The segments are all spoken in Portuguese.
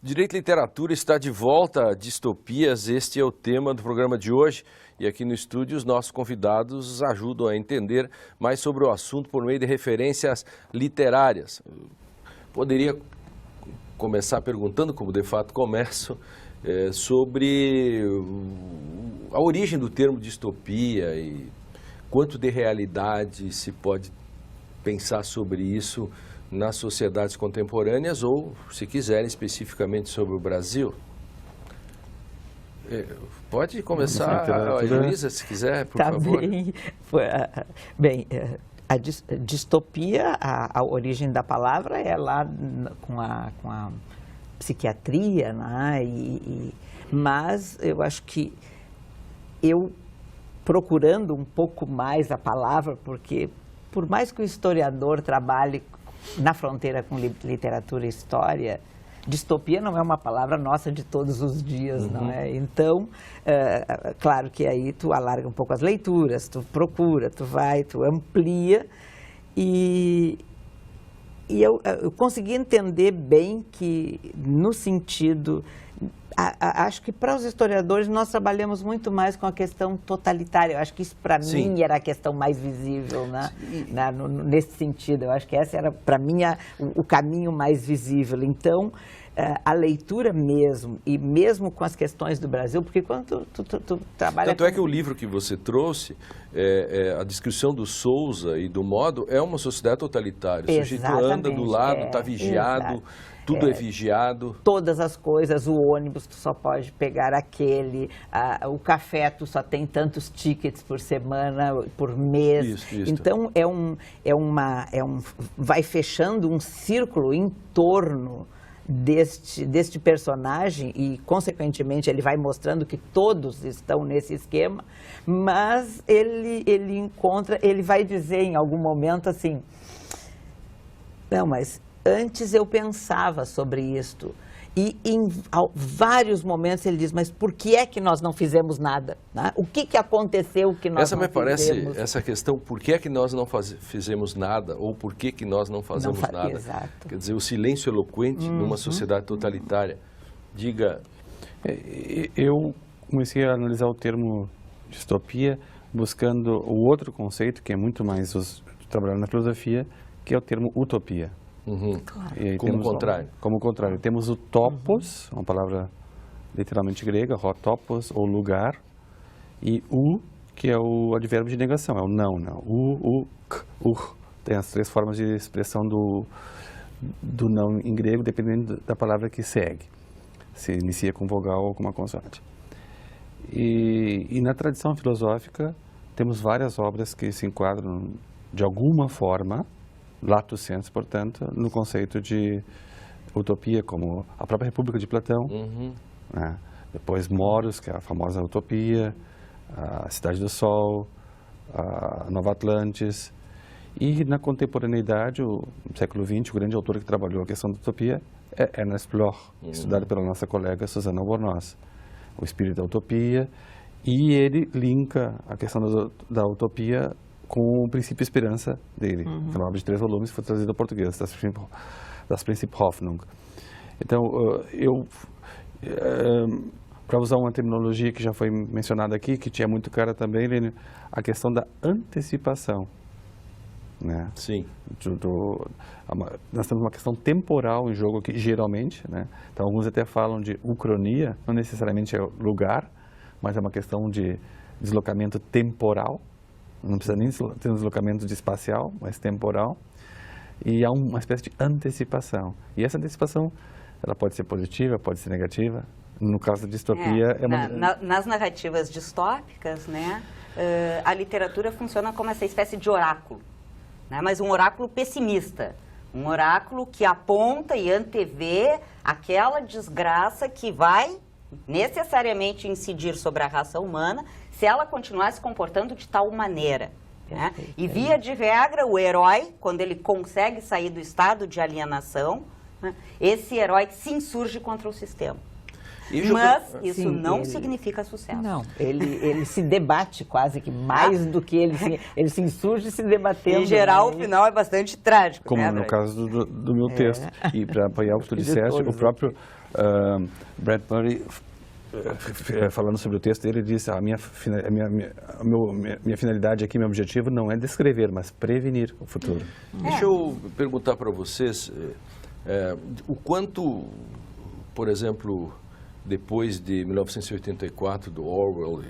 Direito e Literatura está de volta a Distopias. Este é o tema do programa de hoje. E aqui no estúdio os nossos convidados ajudam a entender mais sobre o assunto por meio de referências literárias. Poderia começar perguntando, como de fato começo, sobre a origem do termo distopia e quanto de realidade se pode pensar sobre isso nas sociedades contemporâneas ou, se quiserem, especificamente sobre o Brasil. Pode começar, Luísa, se quiser, por favor. Bem, a distopia, a origem da palavra é lá com a psiquiatria, né? Mas eu acho que eu, procurando um pouco mais a palavra, porque por mais que o historiador trabalhe na fronteira com literatura e história, distopia não é uma palavra nossa de todos os dias, não é? Então, claro que aí tu alarga um pouco as leituras, tu procura, tu vai, tu amplia, e eu consegui entender bem que, no sentido, acho que para os historiadores nós trabalhamos muito mais com a questão totalitária. Eu acho que isso para mim era a questão mais visível, né? Nesse sentido. Eu acho que esse era para mim o caminho mais visível. Então, a leitura mesmo, e mesmo com as questões do Brasil, porque quando tu trabalha... Tanto é que o livro que você trouxe, a descrição do Souza e do modo, é uma sociedade totalitária. O sujeito anda do lado, está vigiado... Exato. Tudo é vigiado. Todas as coisas, o ônibus tu só pode pegar aquele, o café tu só tem tantos tickets por semana, por mês. Isso. Então vai fechando um círculo em torno deste personagem e, consequentemente, ele vai mostrando que todos estão nesse esquema, mas ele vai dizer em algum momento assim, não, mas antes eu pensava sobre isto. E em vários momentos ele diz, mas por que é que nós não fizemos nada? Né? O que aconteceu que nós não fizemos? Parece, essa questão, por que é que nós não fizemos nada, ou por que que nós não fazemos nada? Exato. Quer dizer, o silêncio eloquente numa sociedade totalitária. Diga. Eu comecei a analisar o termo distopia buscando o outro conceito, que é muito mais trabalhar na filosofia, que é o termo utopia. Claro. Como contrário. Como contrário. Temos o topos, uma palavra literalmente grega, topos, ou lugar, e que é o advérbio de negação, é o não. Tem as três formas de expressão do não em grego, dependendo da palavra que segue. Se inicia com vogal ou com uma consoante. E na tradição filosófica, temos várias obras que se enquadram, de alguma forma, lato sensu, portanto, no conceito de utopia, como a própria República de Platão, né? Depois Moros, que é a famosa utopia, a Cidade do Sol, a Nova Atlantis, e na contemporaneidade, no século XX, o grande autor que trabalhou a questão da utopia é Ernest Bloch, estudado pela nossa colega Susana Albornoz, o espírito da utopia, e ele linka a questão da utopia com o princípio esperança dele, que é uma obra de 3 volumes, foi traduzida ao português, das Prinzip Hoffnung. Então, para usar uma terminologia que já foi mencionada aqui, que tinha muito cara também, a questão da antecipação. Né? Sim. Nós temos uma questão temporal em jogo aqui, geralmente, né? Então, alguns até falam de ucronia, não necessariamente é lugar, mas é uma questão de deslocamento temporal. Não precisa nem ter um deslocamento de espacial, mas temporal. E há uma espécie de antecipação. E essa antecipação, ela pode ser positiva, pode ser negativa. No caso da distopia... Nas narrativas distópicas, né, a literatura funciona como essa espécie de oráculo, né, mas um oráculo pessimista. Um oráculo que aponta e antevê aquela desgraça que vai necessariamente incidir sobre a raça humana se ela continuar se comportando de tal maneira. Né? E via de regra, o herói, quando ele consegue sair do estado de alienação, né, esse herói se insurge contra o sistema. Mas isso Sim, não ele- significa sucesso. Não, ele se debate quase que mais do que ele se insurge se debatendo. Em geral, né? o final é bastante trágico. Como né, no Drake? caso do meu texto. E para apoiar o que tu De disseste, todos o próprio Bradbury, falando sobre o texto dele, disse: minha finalidade aqui, meu objetivo não é descrever, mas prevenir o futuro. Deixa eu perguntar para vocês o quanto, por exemplo, depois de 1984, do Orwell,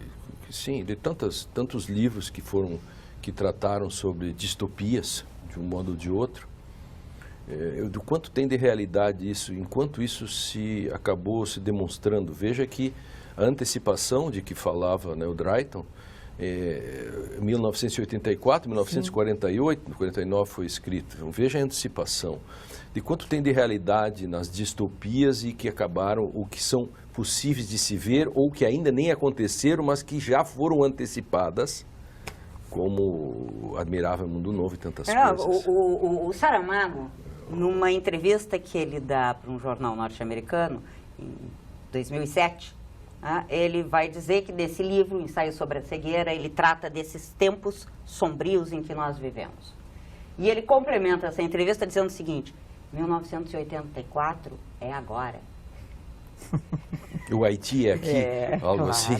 sim, de tantos livros que trataram sobre distopias, de um modo ou de outro, do quanto tem de realidade isso, enquanto isso acabou se demonstrando. Veja que a antecipação de que falava, né, o Drayton, 1984, 1948, 49 foi escrito. Então, veja a antecipação. De quanto tem de realidade nas distopias e que acabaram, ou que são possíveis de se ver, ou que ainda nem aconteceram, mas que já foram antecipadas, como Admirável Mundo Novo e tantas coisas. O Saramago, numa entrevista que ele dá para um jornal norte-americano, em 2007, ele vai dizer que desse livro, Ensaio sobre a Cegueira, ele trata desses tempos sombrios em que nós vivemos. E ele complementa essa entrevista dizendo o seguinte: 1984 é agora. O Haiti é aqui, algo claro. assim.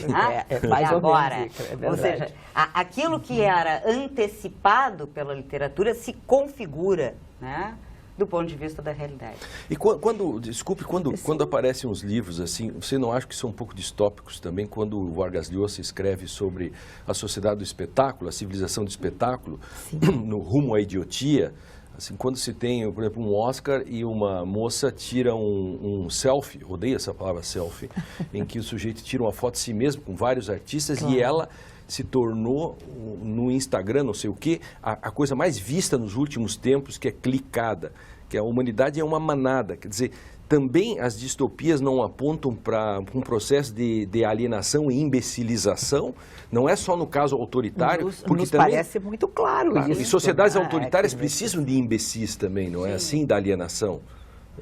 É mais ou agora. menos isso, é Ou verdade. seja, aquilo que era antecipado pela literatura se configura, né, do ponto de vista da realidade. E quando aparecem uns livros assim, você não acha que são um pouco distópicos também, quando o Vargas Llosa escreve sobre a sociedade do espetáculo, a civilização do espetáculo, no rumo à idiotia? Assim, quando se tem, por exemplo, um Oscar e uma moça tira um selfie, odeio essa palavra selfie, em que o sujeito tira uma foto de si mesmo com vários artistas e ela se tornou no Instagram, não sei o quê, a coisa mais vista nos últimos tempos, que é clicada, que a humanidade é uma manada. Quer dizer, também as distopias não apontam para um processo de alienação e imbecilização, não é só no caso autoritário, porque nos também... parece muito claro Claro, isso. e sociedades né? autoritárias É que- precisam de imbecis também, não é assim, da alienação?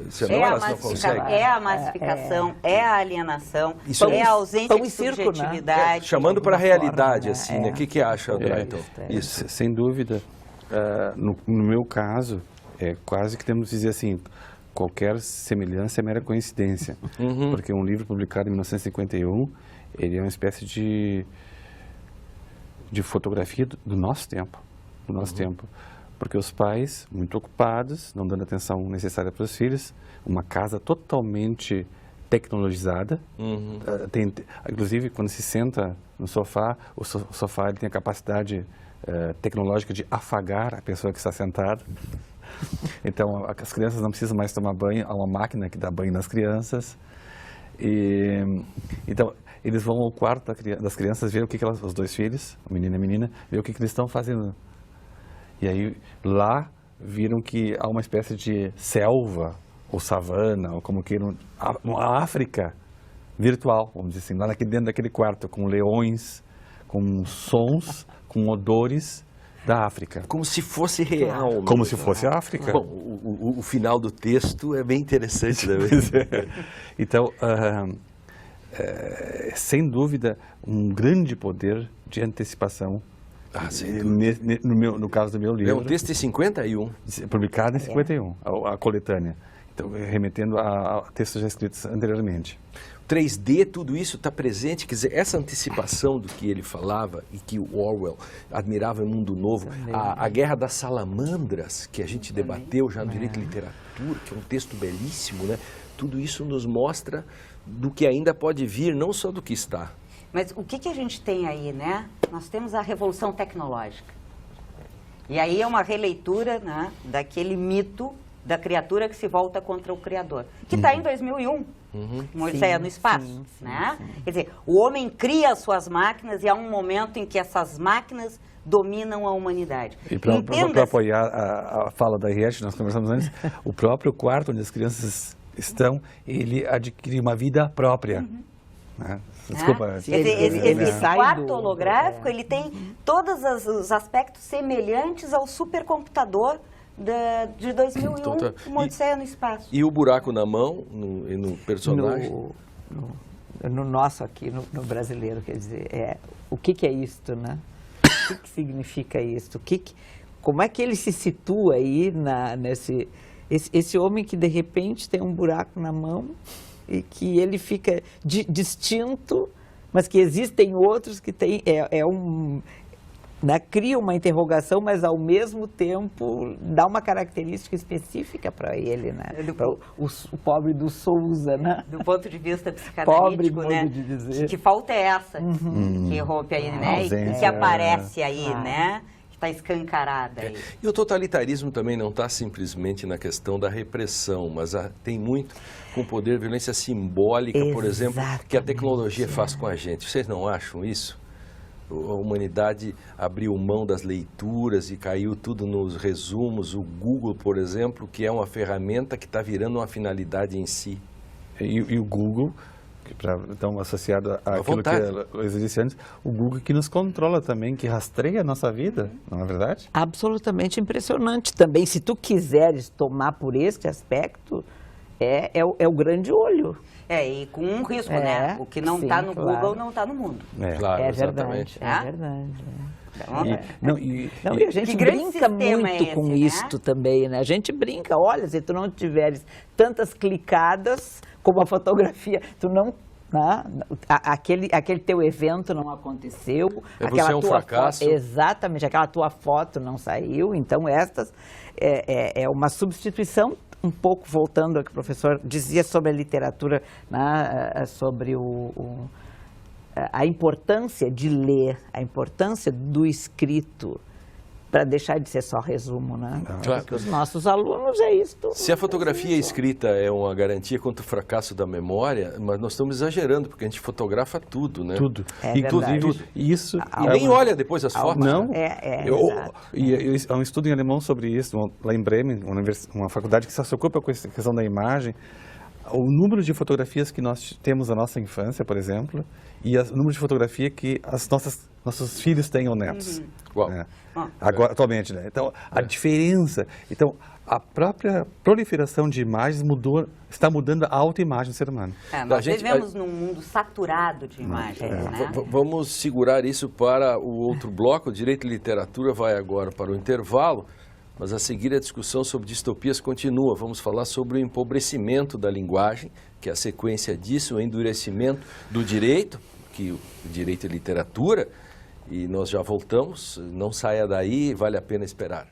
Senão É a, elas não conseguem. é a massificação, é a alienação, Isso é a ausência pão de e circo, né? subjetividade. Chamando para a alguma realidade, forma, né? assim, né? O que acha, Drayton? Isso, sem dúvida. No meu caso, quase que temos que dizer assim, qualquer semelhança é mera coincidência. Porque um livro publicado em 1951, ele é uma espécie de fotografia do nosso tempo. Do nosso tempo. Porque os pais, muito ocupados, não dando a atenção necessária para os filhos, uma casa totalmente tecnologizada. Inclusive, quando se senta no sofá, o sofá ele tem a capacidade tecnológica de afagar a pessoa que está sentada. Então, as crianças não precisam mais tomar banho, há uma máquina que dá banho nas crianças. Então, eles vão ao quarto das crianças ver o que os dois filhos, o menino e a menina, ver o que eles estão fazendo. E aí, lá, viram que há uma espécie de selva, ou savana, ou como queiram, uma África virtual, vamos dizer assim, lá dentro daquele quarto, com leões, com sons, com odores da África. Como se fosse real. né? Como se fosse a África. Bom, o final do texto é bem interessante também. Então, sem dúvida, um grande poder de antecipação. Sem No caso do meu livro. É um texto de 51. Publicado em 51, a coletânea. Então, remetendo a textos já escritos anteriormente. 3D, tudo isso está presente, quer dizer, essa antecipação do que ele falava e que o Orwell admirava em Mundo Novo, a Guerra das Salamandras, que a gente debateu já no Direito e Literatura, que é um texto belíssimo, né? Tudo isso nos mostra do que ainda pode vir, não só do que está. Mas o que a gente tem aí, né? Nós temos a Revolução Tecnológica. E aí é uma releitura, né, daquele mito da criatura que se volta contra o Criador, que está em 2001, uma Odisseia no Espaço. Né? Quer dizer, o homem cria as suas máquinas e há um momento em que essas máquinas dominam a humanidade. E para apoiar a fala da Riete, nós conversamos antes, o próprio quarto onde as crianças estão, ele adquire uma vida própria. Né? Desculpa. Esse quarto holográfico, ele tem todos os aspectos semelhantes ao supercomputador de 2001, Então, uma Odisseia no Espaço. E o buraco na mão, no personagem? no nosso aqui, no brasileiro, quer dizer, o que é isto, né? O que significa isto? Como é que ele se situa aí nesse... Esse homem que, de repente, tem um buraco na mão e que ele fica distinto, mas que existem outros que têm... cria uma interrogação, mas ao mesmo tempo dá uma característica específica para ele, né? Para o pobre do Souza, né? Do ponto de vista psicanalítico, pobre, né? De dizer. Que falta é essa que rompe aí, né? E que aparece aí, né? Que está escancarada aí. E o totalitarismo também não está simplesmente na questão da repressão, mas tem muito com o poder, violência simbólica, por exemplo, que a tecnologia faz com a gente. Vocês não acham isso? A humanidade abriu mão das leituras e caiu tudo nos resumos. O Google, por exemplo, que é uma ferramenta que está virando uma finalidade em si. E o Google, então associado àquilo que eu disse antes, o Google que nos controla também, que rastreia a nossa vida, não é verdade? Absolutamente impressionante também. Se tu quiseres tomar por este aspecto, é o grande olho. E com um risco, né? O que não está no Google não está no mundo. Claro, exatamente. É verdade. E a gente brinca muito com isto também, né? A gente brinca, olha, se tu não tiveres tantas clicadas como a fotografia, tu não... Aquele teu evento não aconteceu, você é um fracasso. Exatamente, aquela tua foto não saiu, então estas é uma substituição. Um pouco voltando ao que o professor dizia sobre a literatura, né, sobre a importância de ler, a importância do escrito, para deixar de ser só resumo, né? Claro. Porque os nossos alunos é isto. Se a fotografia escrita é uma garantia contra o fracasso da memória, mas nós estamos exagerando, porque a gente fotografa tudo, né? Tudo. Inclusive, tudo. Isso... E nem olha depois as fotos. Não. Exato. Há um estudo em alemão sobre isso, lá em Bremen, uma faculdade que se ocupa com essa questão da imagem. O número de fotografias que nós temos da nossa infância, por exemplo, e o número de fotografia que nossos filhos têm ou netos. Agora, atualmente, né? Então, a diferença... Então, a própria proliferação de imagens está mudando a autoimagem do ser humano. Nós vivemos num mundo saturado de imagens, né? Vamos segurar isso para o outro bloco. Direito e Literatura vai agora para o intervalo, mas a seguir a discussão sobre distopias continua. Vamos falar sobre o empobrecimento da linguagem, que é a sequência disso, o endurecimento do direito, que o direito e literatura, e nós já voltamos. Não saia daí, vale a pena esperar.